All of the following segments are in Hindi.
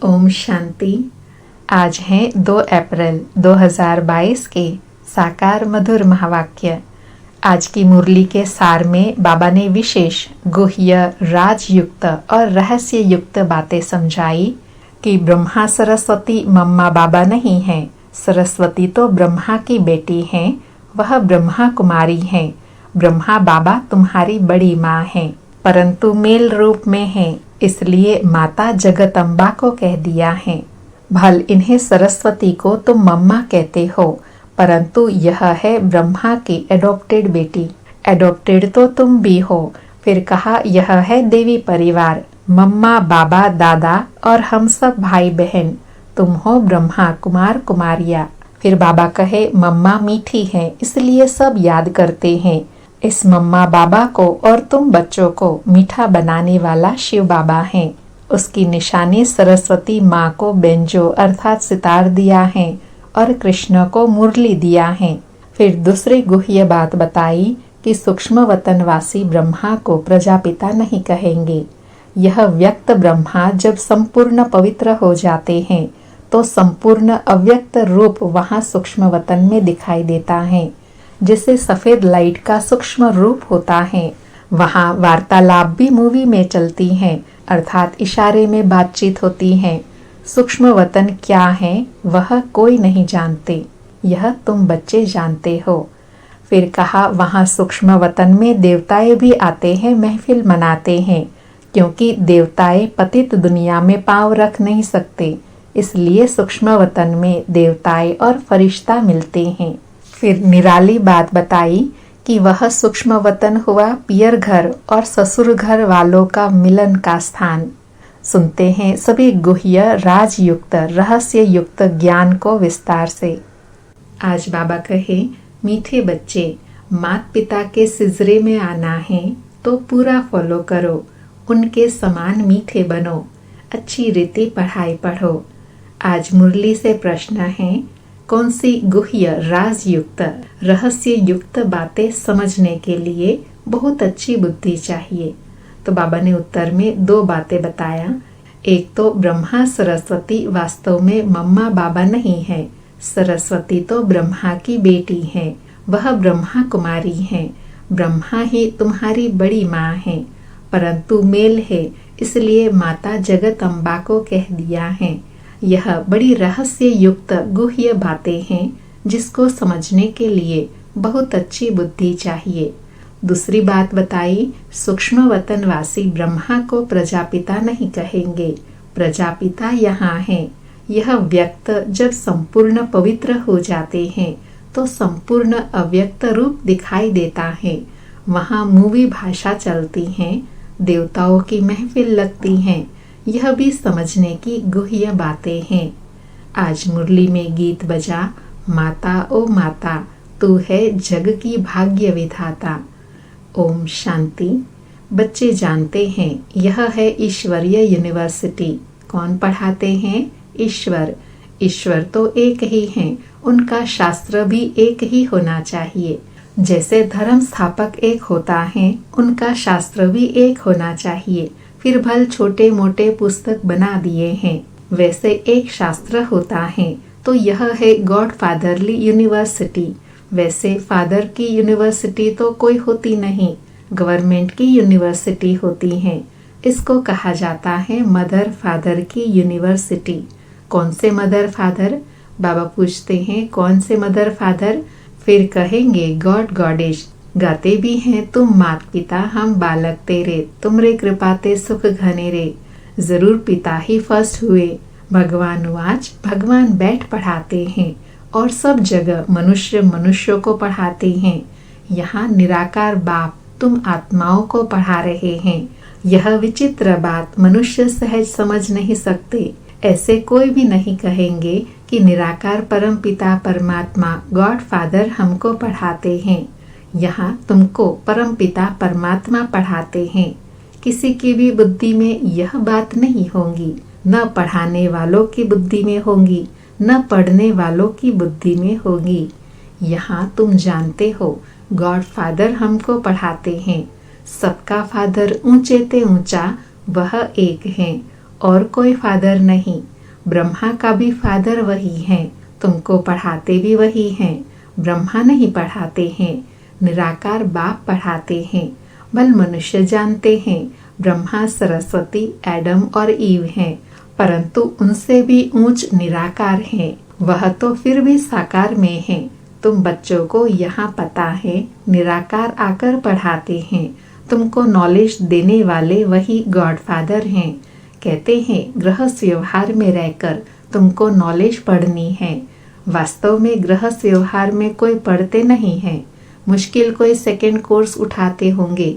ओम शांति। आज है 2 अप्रैल 2022 के साकार मधुर महावाक्य। आज की मुरली के सार में बाबा ने विशेष गुह्य राजयुक्त और रहस्य युक्त बातें समझाई कि ब्रह्मा सरस्वती मम्मा बाबा नहीं है। सरस्वती तो ब्रह्मा की बेटी है, वह ब्रह्मा कुमारी है। ब्रह्मा बाबा तुम्हारी बड़ी माँ है, परंतु मेल रूप में है, इसलिए माता जगदम्बा को कह दिया है। भल इन्हें सरस्वती को तुम मम्मा कहते हो, परंतु यह है ब्रह्मा की एडॉप्टेड बेटी। एडॉप्टेड तो तुम भी हो। फिर कहा यह है देवी परिवार, मम्मा बाबा दादा और हम सब भाई बहन। तुम हो ब्रह्मा कुमार कुमारिया। फिर बाबा कहे मम्मा मीठी है, इसलिए सब याद करते हैं। इस मम्मा बाबा को और तुम बच्चों को मीठा बनाने वाला शिव बाबा है। उसकी निशानी सरस्वती माँ को बेंजो अर्थात सितार दिया है और कृष्ण को मुरली दिया है। फिर दूसरी गुह्य बात बताई कि सूक्ष्म वतनवासी ब्रह्मा को प्रजापिता नहीं कहेंगे। यह व्यक्त ब्रह्मा जब संपूर्ण पवित्र हो जाते हैं तो संपूर्ण अव्यक्त रूप वहाँ सूक्ष्म वतन में दिखाई देता है, जिसे सफेद लाइट का सूक्ष्म रूप होता है। वहाँ वार्तालाप भी मूवी में चलती है, अर्थात इशारे में बातचीत होती है। सूक्ष्म वतन क्या है वह कोई नहीं जानते, यह तुम बच्चे जानते हो। फिर कहा वहाँ सूक्ष्म वतन में देवताएं भी आते हैं, महफिल मनाते हैं, क्योंकि देवताएं पतित दुनिया में पांव रख नहीं सकते, इसलिए सूक्ष्म वतन में देवताएं और फरिश्ता मिलते हैं। फिर निराली बात बताई कि वह सूक्ष्म वतन हुआ पियर घर और ससुर घर वालों का मिलन का स्थान। सुनते हैं सभी गुह्य राजयुक्त रहस्य युक्त ज्ञान को विस्तार से। आज बाबा कहे मीठे बच्चे, माता पिता के सिजरे में आना है तो पूरा फॉलो करो, उनके समान मीठे बनो, अच्छी रीति पढ़ाई पढ़ो। आज मुरली से प्रश्न है कौन सी गुह्य राजयुक्त रहस्य युक्त बातें समझने के लिए बहुत अच्छी बुद्धि चाहिए। तो बाबा ने उत्तर में 2 बातें बताया। एक तो ब्रह्मा सरस्वती वास्तव में मम्मा बाबा नहीं है। सरस्वती तो ब्रह्मा की बेटी है, वह ब्रह्मा कुमारी है। ब्रह्मा ही तुम्हारी बड़ी माँ है, परंतु मेल है, इसलिए माता जगदम्बा को कह दिया है। यह बड़ी रहस्य युक्त गुह्य बातें हैं, जिसको समझने के लिए बहुत अच्छी बुद्धि चाहिए। दूसरी बात बताई, सूक्ष्म वतनवासी ब्रह्मा को प्रजापिता नहीं कहेंगे, प्रजापिता यहाँ है। यह व्यक्त जब संपूर्ण पवित्र हो जाते हैं तो संपूर्ण अव्यक्त रूप दिखाई देता है। वहाँ मूवी भाषा चलती है, देवताओं की महफिल लगती है। यह भी समझने की गुह्य बातें हैं। आज मुरली में गीत बजा, माता ओ माता तू है जग की भाग्य विधाता। ओम शांति। बच्चे जानते हैं यह है ईश्वरीय यूनिवर्सिटी। कौन पढ़ाते हैं? ईश्वर। ईश्वर तो एक ही हैं, उनका शास्त्र भी एक ही होना चाहिए। जैसे धर्म स्थापक एक होता है, उनका शास्त्र भी एक होना चाहिए। फिर भल छोटे मोटे पुस्तक बना दिए हैं, वैसे एक शास्त्र होता है। तो यह है गॉड फादरली यूनिवर्सिटी। वैसे फादर की यूनिवर्सिटी तो कोई होती नहीं, गवर्नमेंट की यूनिवर्सिटी होती है। इसको कहा जाता है मदर फादर की यूनिवर्सिटी। कौन से मदर फादर? बाबा पूछते हैं कौन से मदर फादर? फिर कहेंगे गॉड गॉडेज। गाते भी हैं तुम मात पिता हम बालक तेरे, तुमरे कृपाते सुख घने रे। जरूर पिता ही फर्स्ट हुए। भगवान वाच, भगवान बैठ पढ़ाते हैं और सब जगह मनुष्य मनुष्यों को पढ़ाते हैं। यहाँ निराकार बाप तुम आत्माओं को पढ़ा रहे हैं। यह विचित्र बात मनुष्य सहज समझ नहीं सकते। ऐसे कोई भी नहीं कहेंगे कि निराकार परम पिता परमात्मा गॉड फादर हमको पढ़ाते हैं। यहाँ तुमको परम पिता परमात्मा पढ़ाते हैं। किसी की भी बुद्धि में यह बात नहीं होगी, न पढ़ाने वालों की बुद्धि में होगी, न पढ़ने वालों की बुद्धि में होगी। यहाँ तुम जानते हो गॉड फादर हमको पढ़ाते हैं। सबका फादर ऊंचे ते ऊंचा वह एक है और कोई फादर नहीं। ब्रह्मा का भी फादर वही है, तुमको पढ़ाते भी वही हैं। ब्रह्मा नहीं पढ़ाते हैं, निराकार बाप पढ़ाते हैं। बल मनुष्य जानते हैं ब्रह्मा, सरस्वती, एडम और ईव हैं, परंतु उनसे भी ऊंच निराकार हैं। वह तो फिर भी साकार में है। तुम बच्चों को यहाँ पता है निराकार आकर पढ़ाते हैं। तुमको नॉलेज देने वाले वही गॉडफादर हैं। कहते हैं गृहस्थ व्यवहार में रहकर तुमको नॉलेज पढ़नी है। वास्तव में गृहस्थ व्यवहार में कोई पढ़ते नहीं है। मुश्किल कोई सेकंड कोर्स उठाते होंगे।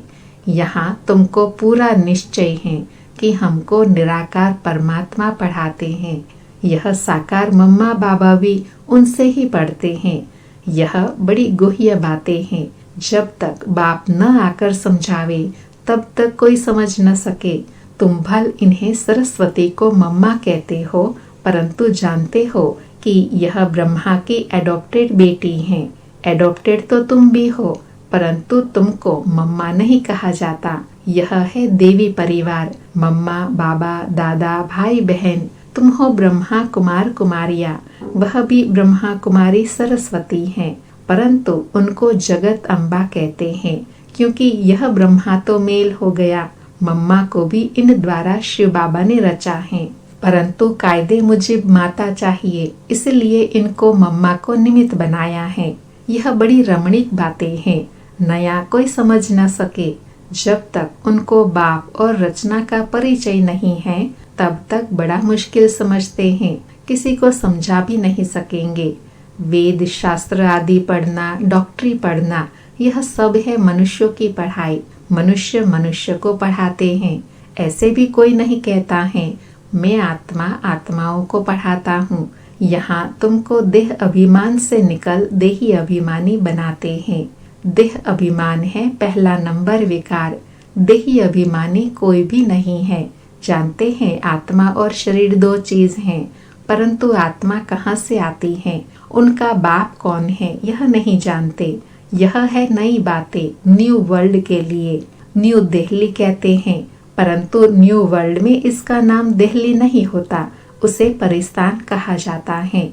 यहाँ तुमको पूरा निश्चय है कि हमको निराकार परमात्मा पढ़ाते हैं। यह साकार मम्मा बाबा भी उनसे ही पढ़ते हैं। यह बड़ी गुह्य बातें हैं। जब तक बाप न आकर समझावे तब तक कोई समझ न सके। तुम भल इन्हें सरस्वती को मम्मा कहते हो, परंतु जानते हो कि यह ब्रह्मा की एडॉप्टेड बेटी हैं। एडॉप्टेड तो तुम भी हो, परंतु तुमको मम्मा नहीं कहा जाता। यह है देवी परिवार। मम्मा, बाबा, दादा, भाई बहन, तुम हो ब्रह्मा कुमार कुमारिया। वह भी ब्रह्मा कुमारी सरस्वती हैं, परंतु उनको जगत अम्बा कहते हैं, क्योंकि यह ब्रह्मा तो मेल हो गया। मम्मा को भी इन द्वारा शिव बाबा ने रचा है, परंतु कायदे मुजिब माता चाहिए, इसलिए इनको मम्मा को निमित्त बनाया है। यह बड़ी रमणीक बातें हैं, नया कोई समझ न सके। जब तक उनको बाप और रचना का परिचय नहीं है तब तक बड़ा मुश्किल समझते हैं, किसी को समझा भी नहीं सकेंगे। वेद शास्त्र आदि पढ़ना, डॉक्टरी पढ़ना, यह सब है मनुष्यों की पढ़ाई। मनुष्य मनुष्य को पढ़ाते हैं। ऐसे भी कोई नहीं कहता है मैं आत्मा आत्माओं को पढ़ाता हूँ। यहाँ तुमको देह अभिमान से निकल देही अभिमानी बनाते हैं। देह अभिमान है पहला नंबर विकार। देही अभिमानी कोई भी नहीं है। जानते हैं आत्मा और शरीर दो चीज हैं, परंतु आत्मा कहाँ से आती है, उनका बाप कौन है, यह नहीं जानते। यह है नई बातें न्यू वर्ल्ड के लिए। न्यू दिल्ली कहते हैं, परंतु न्यू वर्ल्ड में इसका नाम दिल्ली नहीं होता, उसे परिस्तान कहा जाता है।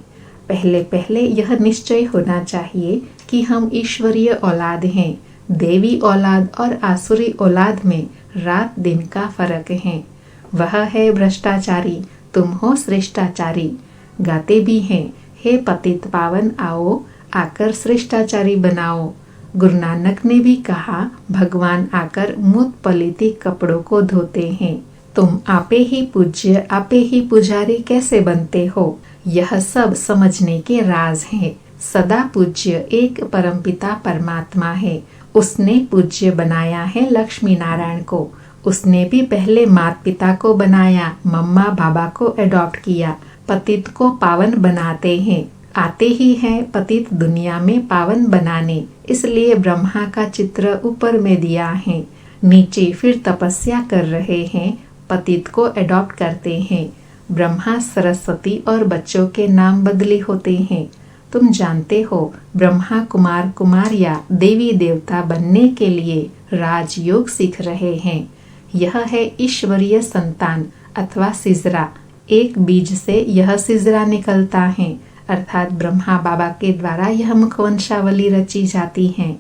पहले पहले यह निश्चय होना चाहिए कि हम ईश्वरीय औलाद हैं। देवी औलाद और आसुरी औलाद में रात दिन का फर्क है। वह है भ्रष्टाचारी, तुम हो श्रेष्ठाचारी। गाते भी हैं हे पतित पावन आओ, आकर श्रेष्ठाचारी बनाओ। गुरु नानक ने भी कहा भगवान आकर मूत पलीती कपड़ों को धोते हैं। तुम आपे ही पूज्य आपे ही पुजारी कैसे बनते हो, यह सब समझने के राज हैं। सदा पूज्य एक परमपिता परमात्मा है। उसने पूज्य बनाया है लक्ष्मी नारायण को। उसने भी पहले माता पिता को बनाया, मम्मा बाबा को एडॉप्ट किया। पतित को पावन बनाते हैं। आते ही हैं पतित दुनिया में पावन बनाने, इसलिए ब्रह्मा का चित्र ऊपर में दिया है। नीचे फिर तपस्या कर रहे हैं, पतित को एडॉप्ट करते हैं। ब्रह्मा, सरस्वती और बच्चों के नाम बदली होते हैं। तुम जानते हो ब्रह्मा कुमार कुमारिया देवी देवता बनने के लिए राजयोग सीख रहे हैं। यह है ईश्वरीय संतान अथवा सिजरा। एक बीज से यह सिजरा निकलता है, अर्थात ब्रह्मा बाबा के द्वारा यह मुखवंशावली रची जाती है।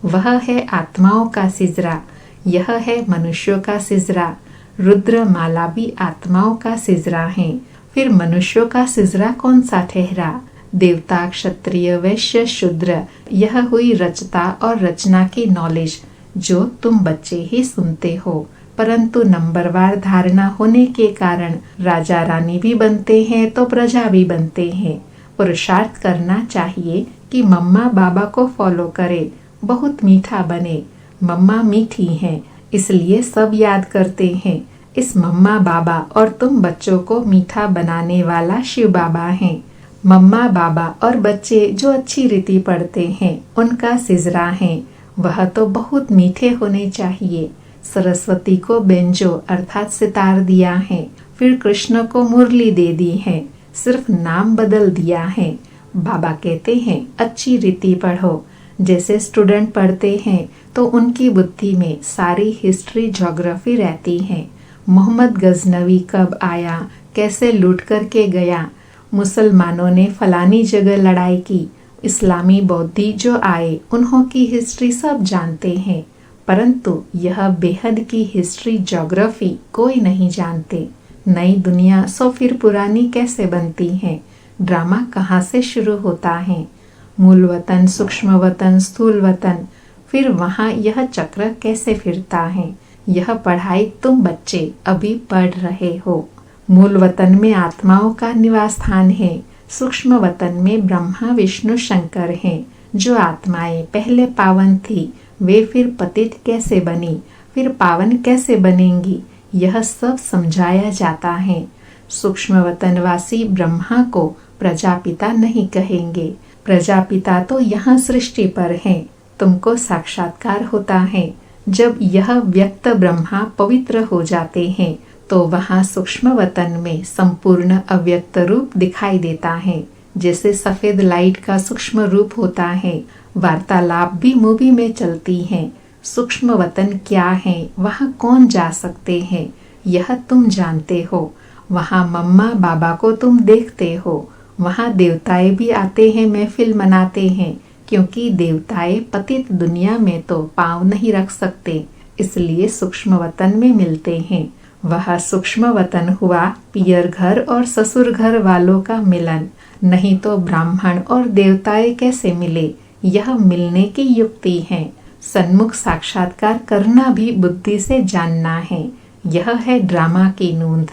वह है आत्माओं का सिजरा। यह है मनुष्यों का सिजरा। रुद्र माला भी आत्माओं का सिजरा है। फिर मनुष्यों का सिजरा कौन सा ठहरा? देवता, क्षत्रिय, वैश्य, शूद्र, यह हुई रचता और रचना की नॉलेज जो तुम बच्चे ही सुनते हो, परंतु नंबरवार धारणा होने के कारण राजा रानी भी बनते हैं तो प्रजा भी बनते हैं। पुरुषार्थ करना चाहिए कि मम्मा बाबा को फॉलो करे, बहुत मीठा बने। मम्मा मीठी हैं, इसलिए सब याद करते हैं। इस मम्मा बाबा और तुम बच्चों को मीठा बनाने वाला शिव बाबा हैं। मम्मा बाबा और बच्चे जो अच्छी रीति पढ़ते हैं उनका सिजरा है, वह तो बहुत मीठे होने चाहिए। सरस्वती को बेंजो अर्थात सितार दिया है, फिर कृष्ण को मुरली दे दी है, सिर्फ नाम बदल दिया है। बाबा कहते हैं अच्छी रीति पढ़ो। जैसे स्टूडेंट पढ़ते हैं तो उनकी बुद्धि में सारी हिस्ट्री ज्योग्राफी रहती है। मोहम्मद गजनवी कब आया, कैसे लूट करके गया। मुसलमानों ने फलानी जगह लड़ाई की, इस्लामी बौद्धि जो आए उन्हों की हिस्ट्री सब जानते हैं, परंतु यह बेहद की हिस्ट्री ज्योग्राफी कोई नहीं जानते। नई दुनिया सो फिर पुरानी कैसे बनती है, ड्रामा कहाँ से शुरू होता है, मूल वतन, सूक्ष्म वतन, स्थूल वतन, फिर वहाँ यह चक्र कैसे फिरता है। यह पढ़ाई तुम बच्चे अभी पढ़ रहे हो। मूल वतन में आत्माओं का निवास स्थान है, सूक्ष्म वतन में ब्रह्मा विष्णु शंकर हैं। जो आत्माएं पहले पावन थी वे फिर पतित कैसे बनी, फिर पावन कैसे बनेंगी, यह सब समझाया जाता है। सूक्ष्म वतनवासी ब्रह्मा को प्रजापिता नहीं कहेंगे, प्रजापिता तो यहाँ सृष्टि पर है। तुमको साक्षात्कार होता है जब यह व्यक्त ब्रह्मा पवित्र हो जाते हैं, तो वहाँ सूक्ष्म वतन में संपूर्ण अव्यक्त रूप दिखाई देता है, जैसे सफेद लाइट का सूक्ष्म रूप होता है। वार्तालाप भी मूवी में चलती हैं। सूक्ष्म वतन क्या है, वहाँ कौन जा सकते हैं, यह तुम जानते हो। वहाँ मम्मा बाबा को तुम देखते हो। वहाँ देवताएं भी आते हैं, महफिल मनाते हैं, क्योंकि देवताएं पतित दुनिया में तो पांव नहीं रख सकते, इसलिए सूक्ष्म वतन में मिलते हैं। वह सूक्ष्म वतन हुआ पियर घर और ससुर घर वालों का मिलन, नहीं तो ब्राह्मण और देवताएं कैसे मिले, यह मिलने की युक्ति है। सन्मुख साक्षात्कार करना भी बुद्धि से जानना है, यह है ड्रामा की नूंद।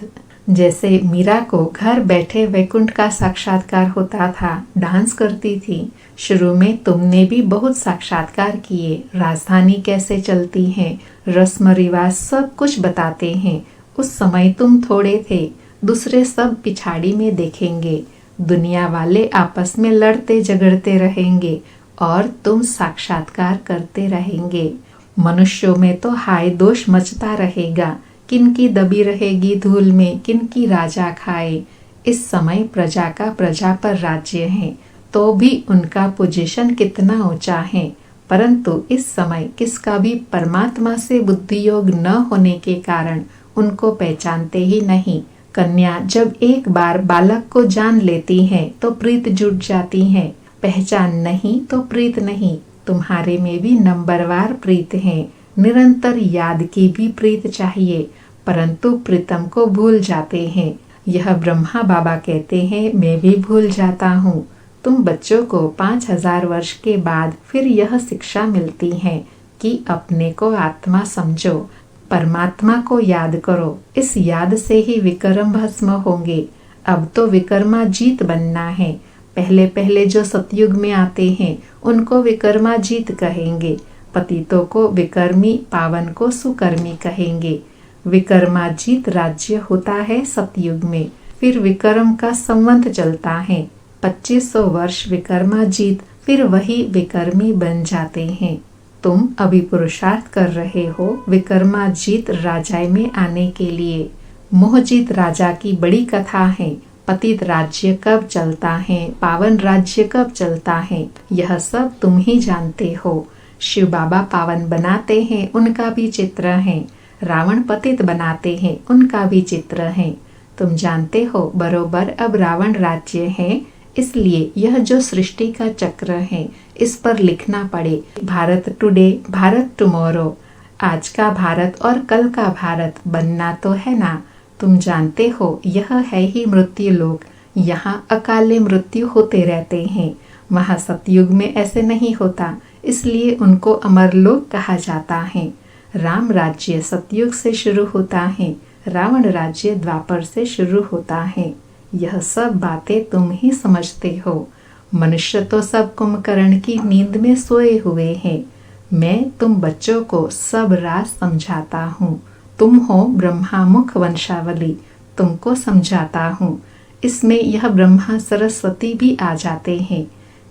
जैसे मीरा को घर बैठे वैकुंठ का साक्षात्कार होता था, डांस करती थी। शुरू में तुमने भी बहुत साक्षात्कार किए, राजधानी कैसे चलती है, रस्म रिवाज सब कुछ बताते हैं। उस समय तुम थोड़े थे, दूसरे सब पिछाड़ी में देखेंगे। दुनिया वाले आपस में लड़ते झगड़ते रहेंगे और तुम साक्षात्कार करते रहेंगे। मनुष्यों में तो हाय दोष मचता रहेगा, किनकी दबी रहेगी धूल में, किनकी राजा खाए। इस समय प्रजा का प्रजा पर राज्य है, तो भी उनका पोजीशन कितना ऊंचा है, परंतु इस समय किसका भी परमात्मा से बुद्धि योग न होने के कारण उनको पहचानते ही नहीं। कन्या जब एक बार बालक को जान लेती है तो प्रीत जुट जाती है, पहचान नहीं तो प्रीत नहीं। तुम्हारे में भी नंबरवार प्रीत है, निरंतर याद की भी प्रीत चाहिए, परंतु प्रीतम को भूल जाते हैं। यह ब्रह्मा बाबा कहते हैं, मैं भी भूल जाता हूँ। तुम बच्चों को 5000 वर्ष के बाद फिर यह शिक्षा मिलती है कि अपने को आत्मा समझो, परमात्मा को याद करो। इस याद से ही विक्रम भस्म होंगे। अब तो विक्रमाजीत बनना है। पहले पहले जो सतयुग में आते हैं उनको विक्रमाजीत कहेंगे, पतितों को विकर्मी, पावन को सुकर्मी कहेंगे। विक्रमाजीत राज्य होता है सतयुग में, फिर विक्रम का संवत चलता है। 2500 वर्ष विक्रमाजीत, फिर वही विकर्मी बन जाते हैं। तुम अभी पुरुषार्थ कर रहे हो विक्रमाजीत राजाई में आने के लिए। मोहजीत राजा की बड़ी कथा है। पतित राज्य कब चलता है, पावन राज्य कब चलता है, यह सब तुम ही जानते हो। शिव बाबा पावन बनाते हैं, उनका भी चित्र है। रावण पतित बनाते हैं, उनका भी चित्र है। तुम जानते हो बरोबर अब रावण राज्य है, इसलिए यह जो सृष्टि का चक्र है इस पर लिखना पड़े, भारत टुडे, भारत टुमारो। आज का भारत और कल का भारत बनना तो है ना। तुम जानते हो यह है ही मृत्यु लोक, यहाँ अकाले मृत्यु होते रहते हैं। वहाँ सतयुग में ऐसे नहीं होता, इसलिए उनको अमर लोक कहा जाता है। राम राज्य सतयुग से शुरू होता है, रावण राज्य द्वापर से शुरू होता है। यह सब बातें तुम ही समझते हो। मनुष्य तो सब कुंभकर्ण की नींद में सोए हुए हैं। मैं तुम बच्चों को सब राज समझाता हूँ। तुम हो ब्रह्मा मुख वंशावली, तुमको समझाता हूँ। इसमें यह ब्रह्मा सरस्वती भी आ जाते हैं।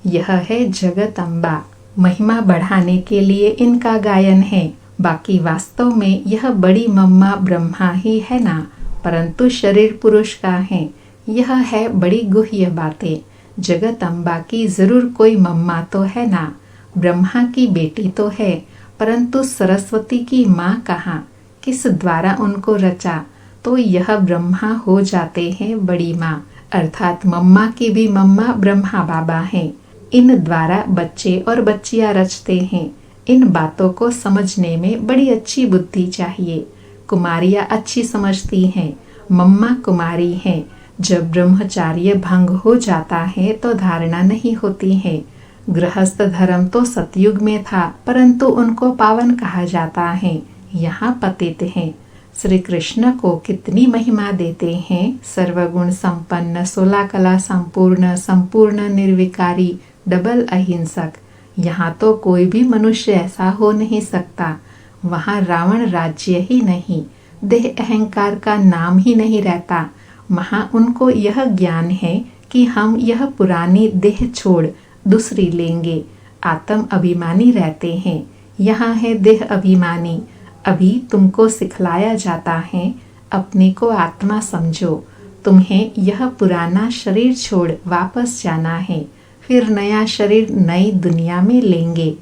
यह है जगत अम्बा। महिमा बढ़ाने के लिए इनका गायन है, बाकी वास्तव में यह बड़ी मम्मा ब्रह्मा ही है ना, परंतु शरीर पुरुष का है। यह है बड़ी गुह्य बातें। जगत अम्बा की जरूर कोई मम्मा तो है ना। ब्रह्मा की बेटी तो है, परंतु सरस्वती की माँ कहाँ, किस द्वारा उनको रचा। तो यह ब्रह्मा हो जाते हैं बड़ी माँ, अर्थात मम्मा की भी मम्मा ब्रह्मा बाबा हैं। इन द्वारा बच्चे और बच्चियां रचते हैं। इन बातों को समझने में बड़ी अच्छी बुद्धि चाहिए। कुमारियां अच्छी समझती हैं, मम्मा कुमारी हैं। जब ब्रह्मचार्य भंग हो जाता है तो धारणा नहीं होती है। गृहस्थ धर्म तो सतयुग में था, परंतु उनको पावन कहा जाता है, यहाँ पतित हैं। श्री कृष्ण को कितनी महिमा देते हैं। सर्वगुण संपन्न, 16 कला संपूर्ण, संपूर्ण निर्विकारी, डबल अहिंसक। यहाँ तो कोई भी मनुष्य ऐसा हो नहीं सकता। वहाँ रावण राज्य ही नहीं, देह अहंकार का नाम ही नहीं रहता। वहाँ उनको यह ज्ञान है कि हम यह पुरानी देह छोड़ दूसरी लेंगे। आत्म अभिमानी रहते हैं, यहाँ है देह अभिमानी। अभी तुमको सिखलाया जाता है, अपने को आत्मा समझो। तुम्हें यह पुराना शरीर छोड़ वापस जाना है, फिर नया शरीर नई दुनिया में लेंगे।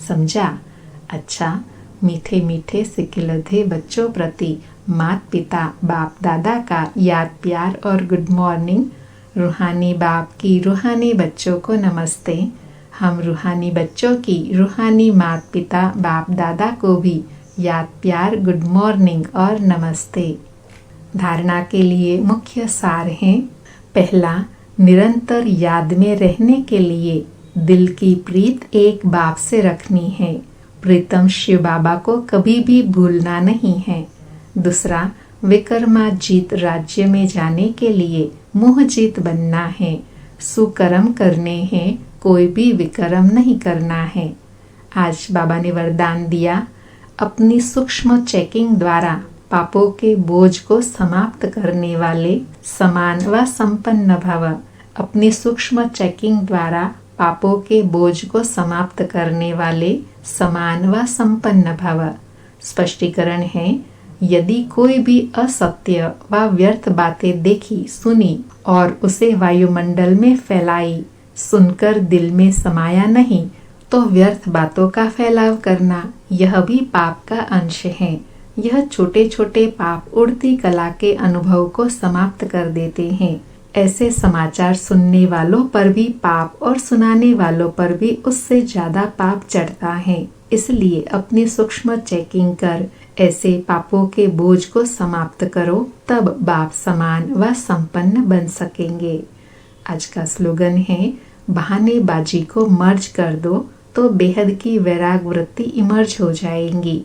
समझा? अच्छा, मीठे मीठे सिकिलधे बच्चों प्रति माता पिता बाप दादा का याद प्यार और गुड मॉर्निंग। रूहानी बाप की रूहानी बच्चों को नमस्ते। हम रूहानी बच्चों की रूहानी माता पिता बाप दादा को भी याद प्यार गुड मॉर्निंग और नमस्ते। धारणा के लिए मुख्य सार हैं। पहला, निरंतर याद में रहने के लिए दिल की प्रीत एक बाप से रखनी है। प्रीतम शिव बाबा को कभी भी भूलना नहीं है। दूसरा, विक्रमाजीत राज्य में जाने के लिए मोहजीत बनना है। सुकर्म करने हैं, कोई भी विक्रम नहीं करना है। आज बाबा ने वरदान दिया, अपनी सूक्ष्म चेकिंग द्वारा पापों के बोझ को समाप्त करने वाले समान व संपन्न भव। अपनी सूक्ष्म चेकिंग द्वारा पापों के बोझ को समाप्त करने वाले समान व संपन्न भव। स्पष्टीकरण है, यदि कोई भी असत्य व व्यर्थ बातें देखी सुनी और उसे वायुमंडल में फैलाई, सुनकर दिल में समाया नहीं, तो व्यर्थ बातों का फैलाव करना यह भी पाप का अंश है। यह छोटे छोटे पाप उड़ती कला के अनुभव को समाप्त कर देते हैं। ऐसे समाचार सुनने वालों पर भी पाप और सुनाने वालों पर भी उससे ज्यादा पाप चढ़ता है। इसलिए अपनी सूक्ष्म चेकिंग कर ऐसे पापों के बोझ को समाप्त करो, तब बाप समान व संपन्न बन सकेंगे। आज का स्लोगन है, बहानेबाजी को मर्ज कर दो तो बेहद की वैराग वृत्ति इमर्ज हो जाएंगी।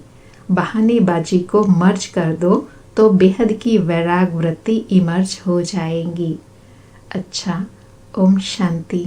बहानेबाजी को मर्ज कर दो तो बेहद की वैराग वृत्ति इमर्ज हो जाएंगी। अच्छा, ओम शांति।